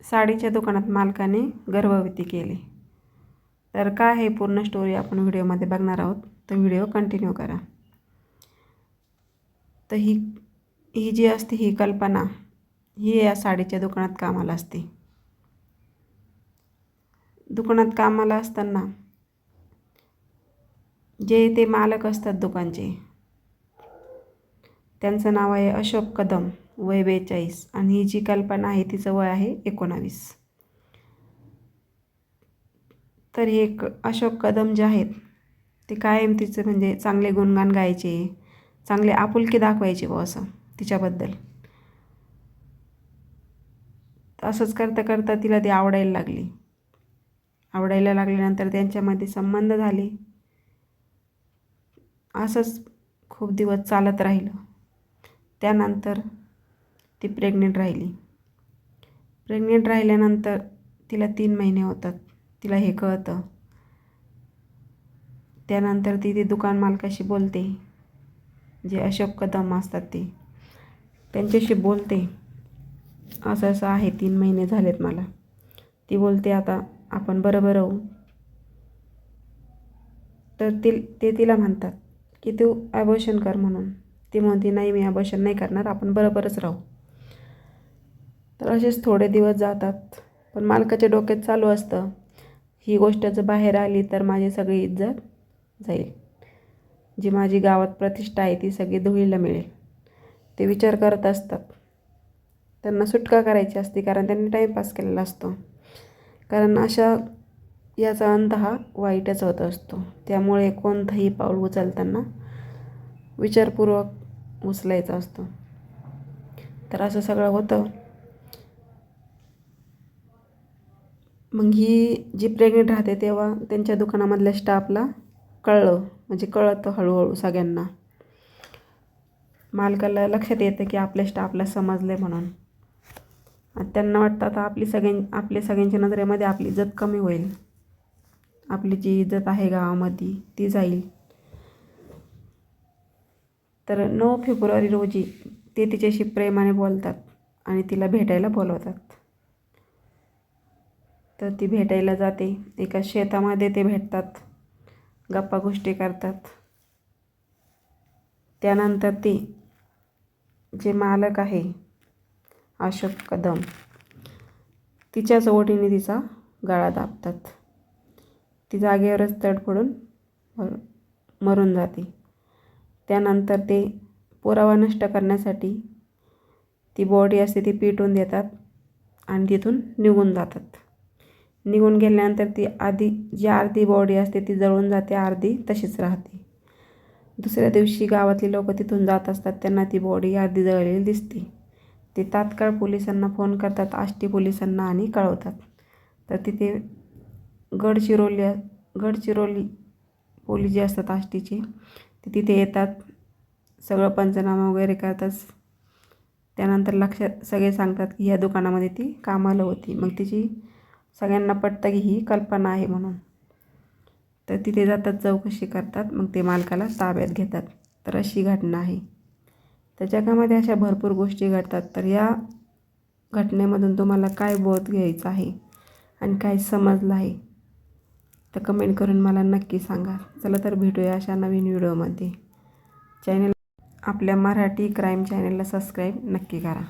साडीच्या दुकानात मालकाने गर्भवती केली। तर काय आहे पूर्ण स्टोरी आपण व्हिडिओमध्ये बघणार आहोत, तर व्हिडिओ कंटिन्यू करा। तर ही जी असते ही कल्पना ही या साडीच्या दुकानात कामाला असते। दुकानात कामाला असताना जे ते मालक असतात दुकानचे, त्यांचं नाव आहे अशोक कदम, वय 42, आणि ही जी कल्पना आहे तिचं वय आहे 19। तर हे अशोक कदम जे आहेत ते कायम तिचं म्हणजे चांगले गुणगान गायचे, चांगले आपुलकी दाखवायचे असं तिच्याबद्दल। असंच करता करता तिला ती आवडायला लागल्यानंतर त्यांच्यामध्ये संबंध झाले। असंच खूप दिवस चालत राहिलं। त्यानंतर ती प्रेग्नेंट राहिल्यानंतर तिला 3 महिने होतात, तिला हे कळतं। त्यानंतर ती दुकान मालकाशी बोलते, जे अशोक कदम असतात त्यांच्याशी बोलते, असं असं आहे, 3 महिने झालेत मला। ती बोलते आता आपण बरोबर राहू। तर ते तिला म्हणतात की तू ॲबॉर्शन कर म्हणून। ती म्हणते नाही, मी ॲबॉर्शन नाही करणार, आपण बरोबरच राहू। तर असेच थोडे दिवस जातात, पण मालकाच्या डोक्यात चालू असतं ही गोष्ट जर बाहेर आली तर माझी सगळी इज्जत जाईल, जी माझी गावात प्रतिष्ठा आहे ती सगळी धुळीला मिळेल। ते विचार करत असतात। त्यांना सुटका करायची असते, कारण त्यांनी टाईमपास केलेला असतो। कारण याचा अंत हा वाईटच होत असतो। त्यामुळे कोणतंही पाऊल उचलताना विचारपूर्वक उचलायचा असतो। तर असं सगळं होतं। मग ही जी प्रेग्नेंट राहते तेव्हा त्यांच्या दुकानामधल्या स्टाफला म्हणजे कळतं हळूहळू सगळ्यांना। मालकाला लक्षात येतं की आपल्या स्टाफला समजले म्हणून। आणि त्यांना वाटतं आता आपल्या सगळ्यांच्या नजरेमध्ये आपली इज्जत कमी होईल, आपली जी इज्जत आहे गावामध्ये ती जाईल। तर 9 फेब्रुवारी रोजी ते तिच्याशी प्रेमाने बोलतात आणि तिला भेटायला बोलवतात। तर ती भेटायला जाते, एका शेतामध्ये ते भेटतात, गप्पा गोष्टी करतात। त्यानंतर ती जे मालक आहे अशोक कदम, तिच्याच ओढीने तिचा गळा दाबतात। ती जागेवरच तडफडून मरून जाते। त्यानंतर ते पुरावा नष्ट करण्यासाठी ती बॉडी असते ती पेटवून देतात आणि तिथून निघून जातात। निघून गेल्यानंतर ती जी अर्धी बॉडी असते ती जळून जाते, अर्धी तशीच राहते। दुसऱ्या दिवशी गावातली लोक तिथून जात असतात, त्यांना ती बॉडी अर्धी जळलेली दिसते। ते तात्काळ पोलिसांना फोन करतात, आष्टी पोलिसांना, आणि कळवतात। तर तिथे गडचिरोली पोलीस जे असतात आष्टीचे ते तिथे येतात, सगळं पंचनामा वगैरे करतात। त्यानंतर सगळे सांगतात की ह्या दुकानामध्ये ती कामाला होती। मग तिची सगळ्यांना पटतं की ही कल्पना आहे म्हणून। तर तिथे जातात, चौकशी करतात, मग ते मालकाला ताब्यात घेतात। तर अशी घटना आहे। तर जगामध्ये अशा भरपूर गोष्टी घडतात। तर या घटनेमधून तुम्हाला काय बोध घ्यायचा आहे आणि काय समजलं आहे तर कमेंट करून मला नक्की सांगा। चला तर भेटूया अशा नवीन व्हिडिओमध्ये। आपल्या मराठी क्राईम चॅनलला सबस्क्राईब नक्की करा।